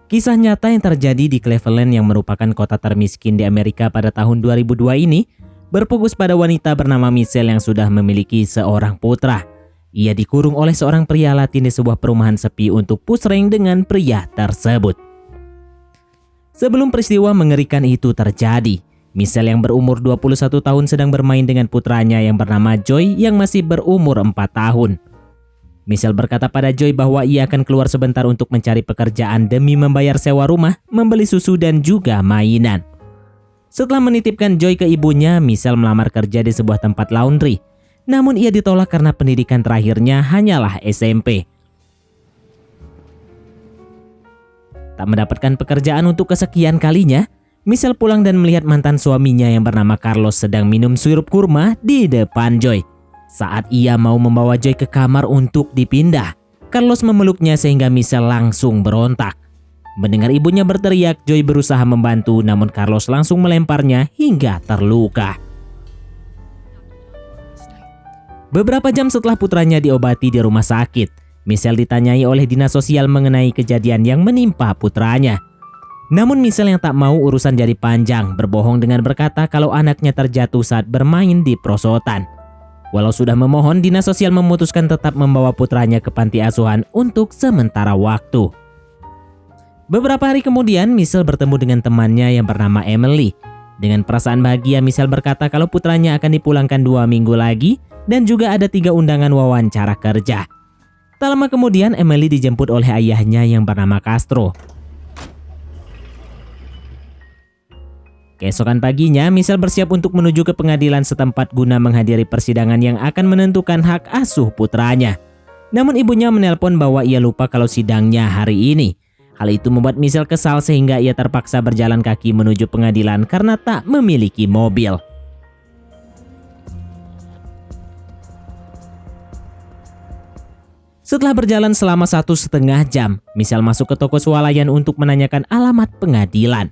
Kisah nyata yang terjadi di Cleveland yang merupakan kota termiskin di Amerika pada tahun 2002 ini berfokus pada wanita bernama Michelle yang sudah memiliki seorang putra. Ia dikurung oleh seorang pria Latin di sebuah perumahan sepi untuk pusreng dengan pria tersebut. Sebelum peristiwa mengerikan itu terjadi, Michelle yang berumur 21 tahun sedang bermain dengan putranya yang bernama Joy yang masih berumur 4 tahun. Michelle berkata pada Joy bahwa ia akan keluar sebentar untuk mencari pekerjaan demi membayar sewa rumah, membeli susu dan juga mainan. Setelah menitipkan Joy ke ibunya, Michelle melamar kerja di sebuah tempat laundry. Namun ia ditolak karena pendidikan terakhirnya hanyalah SMP. Tak mendapatkan pekerjaan untuk kesekian kalinya, Michelle pulang dan melihat mantan suaminya yang bernama Carlos sedang minum sirup kurma di depan Joy. Saat ia mau membawa Joy ke kamar untuk dipindah, Carlos memeluknya sehingga Michelle langsung berontak. Mendengar ibunya berteriak, Joy berusaha membantu namun Carlos langsung melemparnya hingga terluka. Beberapa jam setelah putranya diobati di rumah sakit, Michelle ditanyai oleh dinas sosial mengenai kejadian yang menimpa putranya. Namun Michelle yang tak mau urusan jadi panjang, berbohong dengan berkata kalau anaknya terjatuh saat bermain di perosotan. Walau sudah memohon, dinas sosial memutuskan tetap membawa putranya ke panti asuhan untuk sementara waktu. Beberapa hari kemudian, Michelle bertemu dengan temannya yang bernama Emily. Dengan perasaan bahagia, Michelle berkata kalau putranya akan dipulangkan 2 minggu lagi dan juga ada 3 undangan wawancara kerja. Tak lama kemudian, Emily dijemput oleh ayahnya yang bernama Castro. Keesokan paginya, Michelle bersiap untuk menuju ke pengadilan setempat guna menghadiri persidangan yang akan menentukan hak asuh putranya. Namun ibunya menelpon bahwa ia lupa kalau sidangnya hari ini. Hal itu membuat Michelle kesal sehingga ia terpaksa berjalan kaki menuju pengadilan karena tak memiliki mobil. Setelah berjalan selama 1,5 jam, Michelle masuk ke toko swalayan untuk menanyakan alamat pengadilan.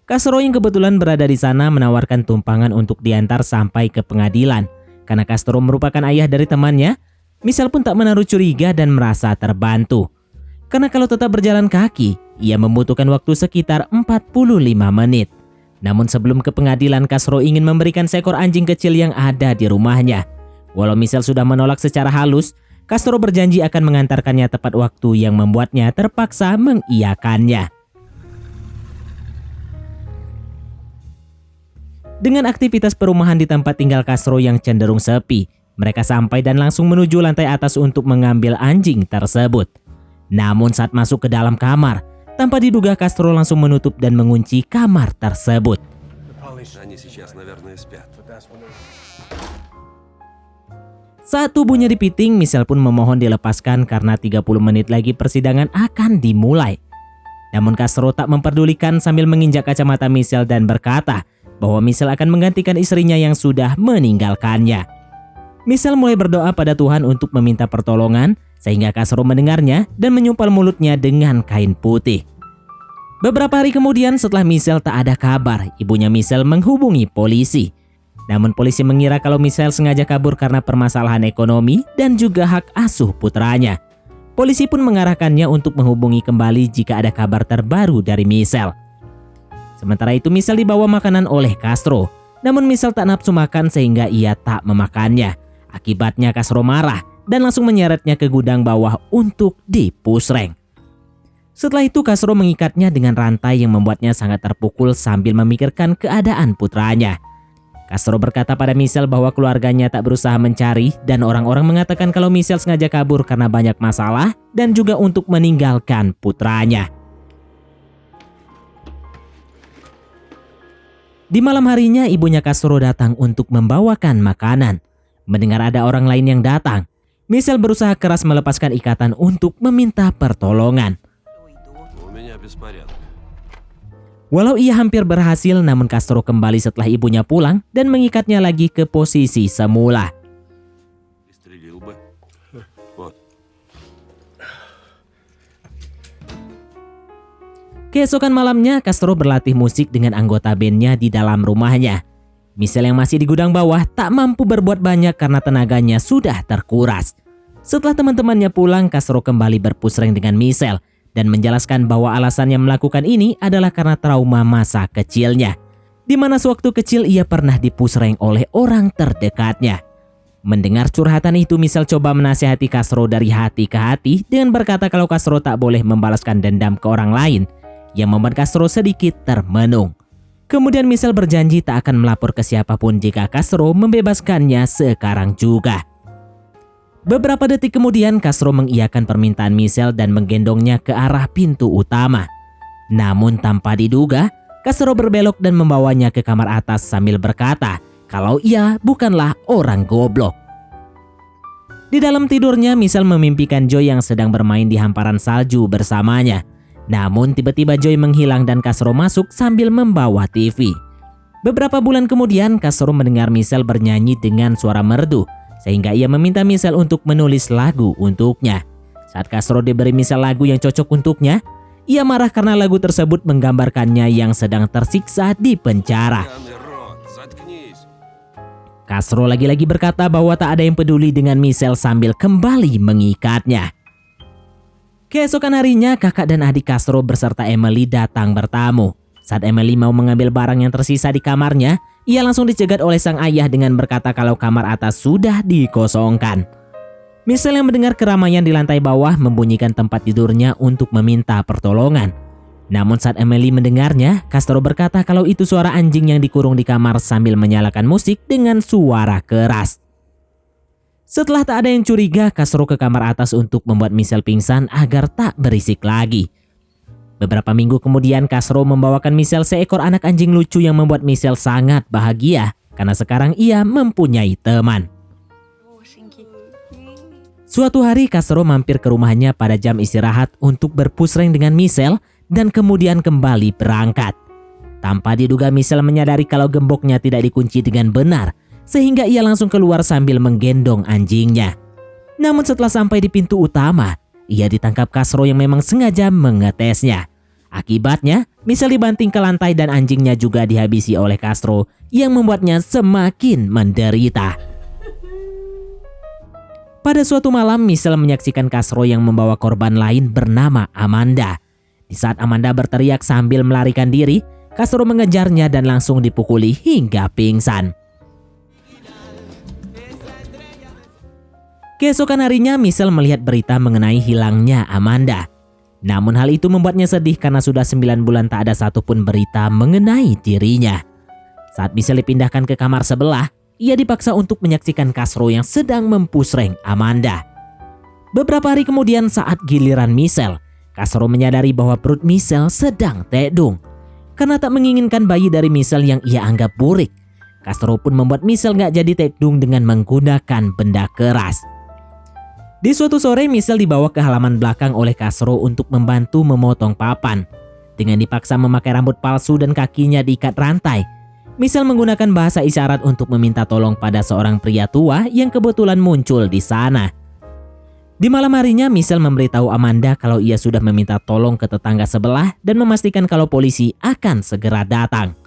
Castro yang kebetulan berada di sana menawarkan tumpangan untuk diantar sampai ke pengadilan. Karena Castro merupakan ayah dari temannya, Michelle pun tak menaruh curiga dan merasa terbantu. Karena kalau tetap berjalan kaki, ia membutuhkan waktu sekitar 45 menit. Namun sebelum ke pengadilan, Castro ingin memberikan seekor anjing kecil yang ada di rumahnya. Walau Michelle sudah menolak secara halus, Castro berjanji akan mengantarkannya tepat waktu yang membuatnya terpaksa mengiyakannya. Dengan aktivitas perumahan di tempat tinggal Castro yang cenderung sepi, mereka sampai dan langsung menuju lantai atas untuk mengambil anjing tersebut. Namun saat masuk ke dalam kamar, tanpa diduga Castro langsung menutup dan mengunci kamar tersebut. Saat tubuhnya dipiting, Michelle pun memohon dilepaskan karena 30 menit lagi persidangan akan dimulai. Namun Castro tak memperdulikan sambil menginjak kacamata Michelle dan berkata bahwa Michelle akan menggantikan istrinya yang sudah meninggalkannya. Michelle mulai berdoa pada Tuhan untuk meminta pertolongan sehingga Castro mendengarnya dan menyumpal mulutnya dengan kain putih. Beberapa hari kemudian setelah Michelle tak ada kabar, ibunya Michelle menghubungi polisi. Namun polisi mengira kalau Michelle sengaja kabur karena permasalahan ekonomi dan juga hak asuh putranya. Polisi pun mengarahkannya untuk menghubungi kembali jika ada kabar terbaru dari Michelle. Sementara itu Michelle dibawa makanan oleh Castro. Namun Michelle tak nafsu makan sehingga ia tak memakannya. Akibatnya Castro marah dan langsung menyeretnya ke gudang bawah untuk dipusreng. Setelah itu Castro mengikatnya dengan rantai yang membuatnya sangat terpukul sambil memikirkan keadaan putranya. Castro berkata pada Michelle bahwa keluarganya tak berusaha mencari dan orang-orang mengatakan kalau Michelle sengaja kabur karena banyak masalah dan juga untuk meninggalkan putranya. Di malam harinya ibunya Castro datang untuk membawakan makanan. Mendengar ada orang lain yang datang, Michelle berusaha keras melepaskan ikatan untuk meminta pertolongan. Walau ia hampir berhasil, namun Castro kembali setelah ibunya pulang dan mengikatnya lagi ke posisi semula. Keesokan malamnya, Castro berlatih musik dengan anggota bandnya di dalam rumahnya. Michelle yang masih di gudang bawah tak mampu berbuat banyak karena tenaganya sudah terkuras. Setelah teman-temannya pulang, Castro kembali berpusreng dengan Michelle dan menjelaskan bahwa alasannya melakukan ini adalah karena trauma masa kecilnya, di mana sewaktu kecil ia pernah dipusreng oleh orang terdekatnya. Mendengar curhatan itu, Michelle coba menasihati Castro dari hati ke hati dengan berkata kalau Castro tak boleh membalaskan dendam ke orang lain, yang membuat Castro sedikit termenung. Kemudian Michelle berjanji tak akan melapor ke siapapun jika Castro membebaskannya sekarang juga. Beberapa detik kemudian Castro mengiyakan permintaan Michelle dan menggendongnya ke arah pintu utama. Namun tanpa diduga, Castro berbelok dan membawanya ke kamar atas sambil berkata kalau ia bukanlah orang goblok. Di dalam tidurnya, Michelle memimpikan Joy yang sedang bermain di hamparan salju bersamanya. Namun tiba-tiba Joy menghilang dan Castro masuk sambil membawa TV. Beberapa bulan kemudian, Castro mendengar Michelle bernyanyi dengan suara merdu, sehingga ia meminta Michelle untuk menulis lagu untuknya. Saat Castro diberi Michelle lagu yang cocok untuknya, ia marah karena lagu tersebut menggambarkannya yang sedang tersiksa di penjara. Castro lagi-lagi berkata bahwa tak ada yang peduli dengan Michelle sambil kembali mengikatnya. Keesokan harinya, kakak dan adik Castro beserta Emily datang bertamu. Saat Emily mau mengambil barang yang tersisa di kamarnya, ia langsung dicegat oleh sang ayah dengan berkata kalau kamar atas sudah dikosongkan. Michelle yang mendengar keramaian di lantai bawah membunyikan tempat tidurnya untuk meminta pertolongan. Namun saat Emily mendengarnya, Castro berkata kalau itu suara anjing yang dikurung di kamar sambil menyalakan musik dengan suara keras. Setelah tak ada yang curiga, Castro ke kamar atas untuk membuat Michelle pingsan agar tak berisik lagi. Beberapa minggu kemudian, Castro membawakan Michelle seekor anak anjing lucu yang membuat Michelle sangat bahagia karena sekarang ia mempunyai teman. Suatu hari, Castro mampir ke rumahnya pada jam istirahat untuk berpusreng dengan Michelle dan kemudian kembali berangkat. Tanpa diduga, Michelle menyadari kalau gemboknya tidak dikunci dengan benar, sehingga ia langsung keluar sambil menggendong anjingnya. Namun setelah sampai di pintu utama, ia ditangkap Castro yang memang sengaja mengetesnya. Akibatnya, Michelle dibanting ke lantai dan anjingnya juga dihabisi oleh Castro yang membuatnya semakin menderita. Pada suatu malam, Michelle menyaksikan Castro yang membawa korban lain bernama Amanda. Di saat Amanda berteriak sambil melarikan diri, Castro mengejarnya dan langsung dipukuli hingga pingsan. Keesokan harinya, Michelle melihat berita mengenai hilangnya Amanda. Namun hal itu membuatnya sedih karena sudah 9 bulan tak ada satupun berita mengenai dirinya. Saat Michelle dipindahkan ke kamar sebelah, ia dipaksa untuk menyaksikan Castro yang sedang mempusreng Amanda. Beberapa hari kemudian saat giliran Michelle, Castro menyadari bahwa perut Michelle sedang tedung. Karena tak menginginkan bayi dari Michelle yang ia anggap burik, Castro pun membuat Michelle gak jadi tedung dengan menggunakan benda keras. Di suatu sore, Michelle dibawa ke halaman belakang oleh Castro untuk membantu memotong papan. Dengan dipaksa memakai rambut palsu dan kakinya diikat rantai, Michelle menggunakan bahasa isyarat untuk meminta tolong pada seorang pria tua yang kebetulan muncul di sana. Di malam harinya, Michelle memberitahu Amanda kalau ia sudah meminta tolong ke tetangga sebelah dan memastikan kalau polisi akan segera datang.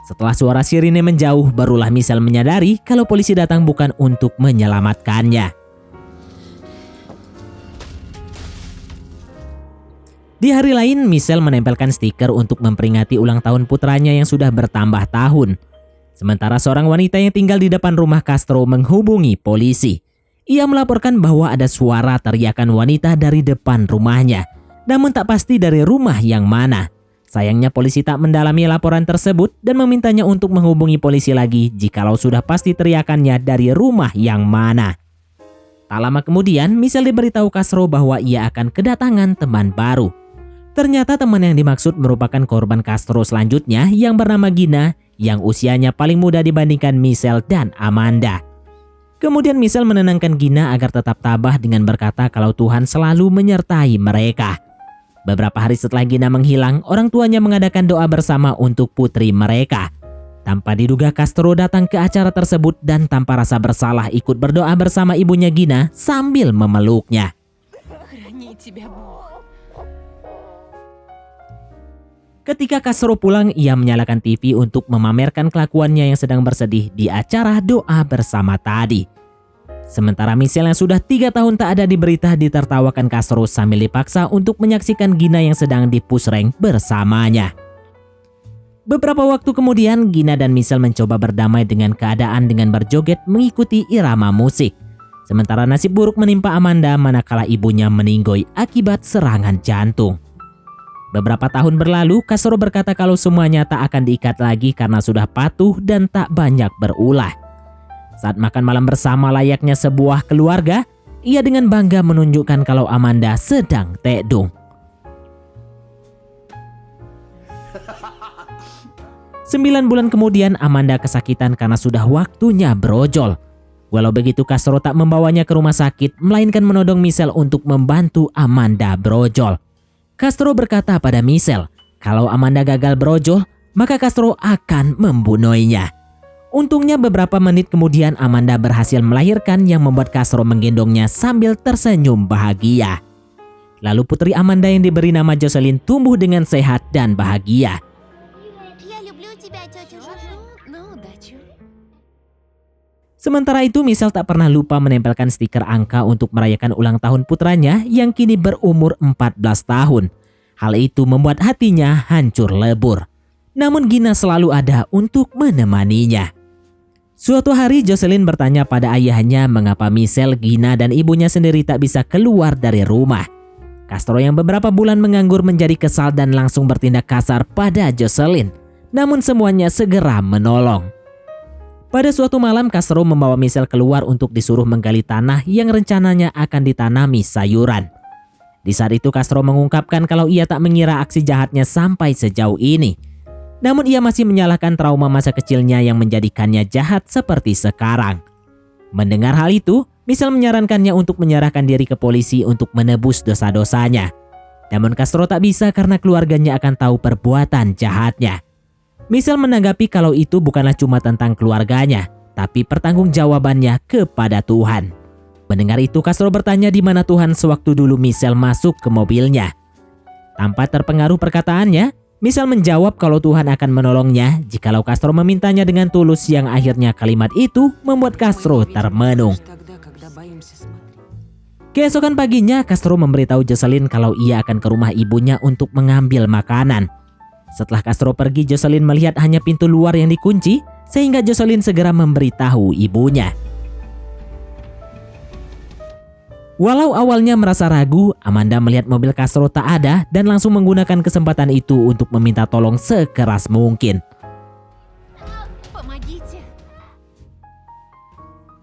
Setelah suara sirine menjauh, barulah Michelle menyadari kalau polisi datang bukan untuk menyelamatkannya. Di hari lain, Michelle menempelkan stiker untuk memperingati ulang tahun putranya yang sudah bertambah tahun. Sementara seorang wanita yang tinggal di depan rumah Castro menghubungi polisi. Ia melaporkan bahwa ada suara teriakan wanita dari depan rumahnya, namun tak pasti dari rumah yang mana. Sayangnya polisi tak mendalami laporan tersebut dan memintanya untuk menghubungi polisi lagi jikalau sudah pasti teriakannya dari rumah yang mana. Tak lama kemudian, Michelle diberitahu Castro bahwa ia akan kedatangan teman baru. Ternyata teman yang dimaksud merupakan korban Castro selanjutnya yang bernama Gina, yang usianya paling muda dibandingkan Michelle dan Amanda. Kemudian Michelle menenangkan Gina agar tetap tabah dengan berkata kalau Tuhan selalu menyertai mereka. Beberapa hari setelah Gina menghilang, orang tuanya mengadakan doa bersama untuk putri mereka. Tanpa diduga, Castro datang ke acara tersebut dan tanpa rasa bersalah ikut berdoa bersama ibunya Gina sambil memeluknya. Ketika Castro pulang, ia menyalakan TV untuk memamerkan kelakuannya yang sedang bersedih di acara doa bersama tadi. Sementara Michelle yang sudah 3 tahun tak ada di berita ditertawakan Castro sambil dipaksa untuk menyaksikan Gina yang sedang di-push rank bersamanya. Beberapa waktu kemudian, Gina dan Michelle mencoba berdamai dengan keadaan dengan berjoget mengikuti irama musik. Sementara nasib buruk menimpa Amanda manakala ibunya meninggoy akibat serangan jantung. Beberapa tahun berlalu, Castro berkata kalau semuanya tak akan diikat lagi karena sudah patuh dan tak banyak berulah. Saat makan malam bersama layaknya sebuah keluarga, ia dengan bangga menunjukkan kalau Amanda sedang tekdung. 9 bulan kemudian Amanda kesakitan karena sudah waktunya brojol. Walau begitu, Castro tak membawanya ke rumah sakit, melainkan menodong Michelle untuk membantu Amanda brojol. Castro berkata pada Michelle, kalau Amanda gagal brojol, maka Castro akan membunuhnya. Untungnya beberapa menit kemudian Amanda berhasil melahirkan yang membuat Castro menggendongnya sambil tersenyum bahagia. Lalu putri Amanda yang diberi nama Jocelyn tumbuh dengan sehat dan bahagia. Sementara itu, Michelle tak pernah lupa menempelkan stiker angka untuk merayakan ulang tahun putranya yang kini berumur 14 tahun. Hal itu membuat hatinya hancur lebur. Namun Gina selalu ada untuk menemaninya. Suatu hari Jocelyn bertanya pada ayahnya mengapa Michelle, Gina, dan ibunya sendiri tak bisa keluar dari rumah. Castro yang beberapa bulan menganggur menjadi kesal dan langsung bertindak kasar pada Jocelyn. Namun semuanya segera menolong. Pada suatu malam, Castro membawa Michelle keluar untuk disuruh menggali tanah yang rencananya akan ditanami sayuran. Di saat itu Castro mengungkapkan kalau ia tak mengira aksi jahatnya sampai sejauh ini. Namun ia masih menyalahkan trauma masa kecilnya yang menjadikannya jahat seperti sekarang. Mendengar hal itu, Michelle menyarankannya untuk menyerahkan diri ke polisi untuk menebus dosa-dosanya. Namun Castro tak bisa karena keluarganya akan tahu perbuatan jahatnya. Michelle menanggapi kalau itu bukanlah cuma tentang keluarganya, tapi pertanggungjawabannya kepada Tuhan. Mendengar itu, Castro bertanya di mana Tuhan sewaktu dulu Michelle masuk ke mobilnya. Tanpa terpengaruh perkataannya, Michelle menjawab kalau Tuhan akan menolongnya jikalau Castro memintanya dengan tulus, yang akhirnya kalimat itu membuat Castro termenung. Keesokan paginya, Castro memberitahu Jocelyn kalau ia akan ke rumah ibunya untuk mengambil makanan. Setelah Castro pergi, Jocelyn melihat hanya pintu luar yang dikunci, sehingga Jocelyn segera memberitahu ibunya. Walau awalnya merasa ragu, Amanda melihat mobil Castro tak ada dan langsung menggunakan kesempatan itu untuk meminta tolong sekeras mungkin.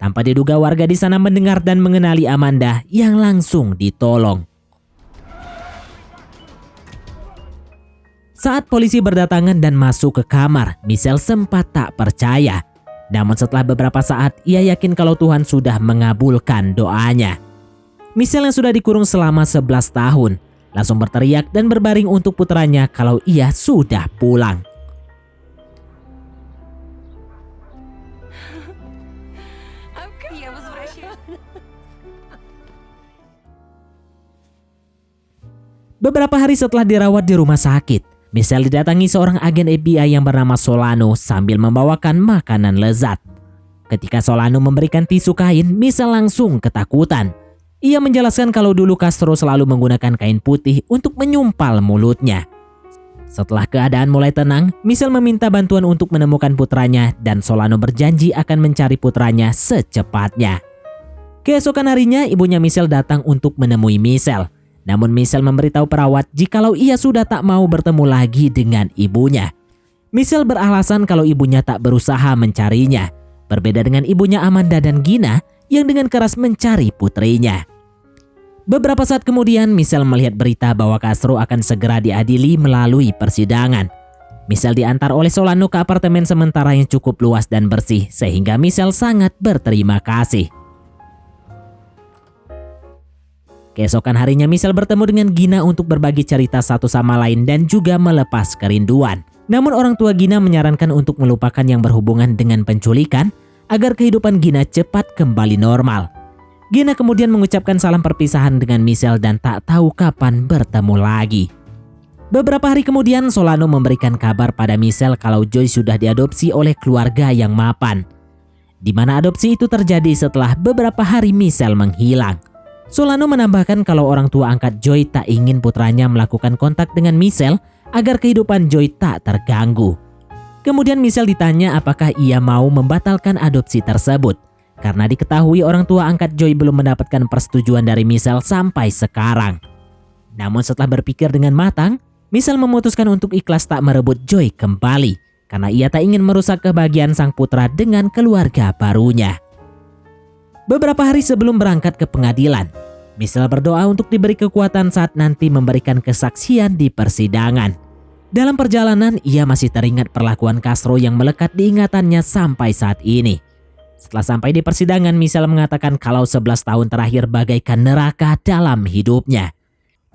Tanpa diduga, warga di sana mendengar dan mengenali Amanda yang langsung ditolong. Saat polisi berdatangan dan masuk ke kamar, Michelle sempat tak percaya. Namun setelah beberapa saat, ia yakin kalau Tuhan sudah mengabulkan doanya. Michelle yang sudah dikurung selama 11 tahun, langsung berteriak dan berbaring untuk putranya kalau ia sudah pulang. Beberapa hari setelah dirawat di rumah sakit, Michelle didatangi seorang agen FBI yang bernama Solano sambil membawakan makanan lezat. Ketika Solano memberikan tisu kain, Michelle langsung ketakutan. Ia menjelaskan kalau dulu Castro selalu menggunakan kain putih untuk menyumpal mulutnya. Setelah keadaan mulai tenang, Michelle meminta bantuan untuk menemukan putranya dan Solano berjanji akan mencari putranya secepatnya. Keesokan harinya, ibunya Michelle datang untuk menemui Michelle. Namun Michelle memberitahu perawat jikalau ia sudah tak mau bertemu lagi dengan ibunya. Michelle beralasan kalau ibunya tak berusaha mencarinya. Berbeda dengan ibunya Amanda dan Gina yang dengan keras mencari putrinya. Beberapa saat kemudian, Michelle melihat berita bahwa Castro akan segera diadili melalui persidangan. Michelle diantar oleh Solano ke apartemen sementara yang cukup luas dan bersih, sehingga Michelle sangat berterima kasih. Keesokan harinya Michelle bertemu dengan Gina untuk berbagi cerita satu sama lain dan juga melepas kerinduan. Namun orang tua Gina menyarankan untuk melupakan yang berhubungan dengan penculikan agar kehidupan Gina cepat kembali normal. Gina kemudian mengucapkan salam perpisahan dengan Michelle dan tak tahu kapan bertemu lagi. Beberapa hari kemudian Solano memberikan kabar pada Michelle kalau Joy sudah diadopsi oleh keluarga yang mapan. di mana adopsi itu terjadi setelah beberapa hari Michelle menghilang. Solano menambahkan kalau orang tua angkat Joy tak ingin putranya melakukan kontak dengan Michelle agar kehidupan Joy tak terganggu. Kemudian Michelle ditanya apakah ia mau membatalkan adopsi tersebut, karena diketahui orang tua angkat Joy belum mendapatkan persetujuan dari Michelle sampai sekarang. Namun setelah berpikir dengan matang, Michelle memutuskan untuk ikhlas tak merebut Joy kembali, karena ia tak ingin merusak kebahagiaan sang putra dengan keluarga barunya. Beberapa hari sebelum berangkat ke pengadilan, Michelle berdoa untuk diberi kekuatan saat nanti memberikan kesaksian di persidangan. Dalam perjalanan, ia masih teringat perlakuan Castro yang melekat di ingatannya sampai saat ini. Setelah sampai di persidangan, Michelle mengatakan kalau 11 tahun terakhir bagaikan neraka dalam hidupnya.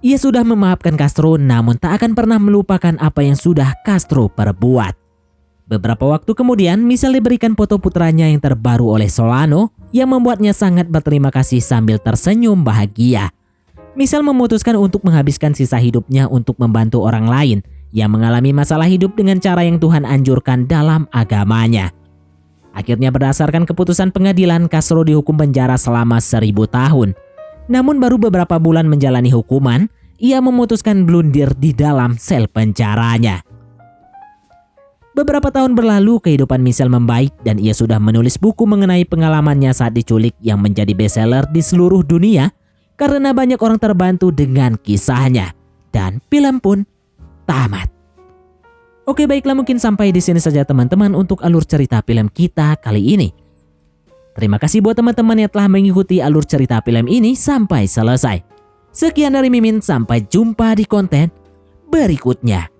Ia sudah memaafkan Castro namun tak akan pernah melupakan apa yang sudah Castro perbuat. Beberapa waktu kemudian, Michelle diberikan foto putranya yang terbaru oleh Solano yang membuatnya sangat berterima kasih sambil tersenyum bahagia. Michelle memutuskan untuk menghabiskan sisa hidupnya untuk membantu orang lain yang mengalami masalah hidup dengan cara yang Tuhan anjurkan dalam agamanya. Akhirnya berdasarkan keputusan pengadilan, Castro dihukum penjara selama 1000 tahun. Namun baru beberapa bulan menjalani hukuman, ia memutuskan blundir di dalam sel penjaranya. Beberapa tahun berlalu, kehidupan Michelle membaik dan ia sudah menulis buku mengenai pengalamannya saat diculik yang menjadi bestseller di seluruh dunia karena banyak orang terbantu dengan kisahnya. Dan film pun tamat. Oke, baiklah, mungkin sampai di sini saja teman-teman untuk alur cerita film kita kali ini. Terima kasih buat teman-teman yang telah mengikuti alur cerita film ini sampai selesai. Sekian dari Mimin, sampai jumpa di konten berikutnya.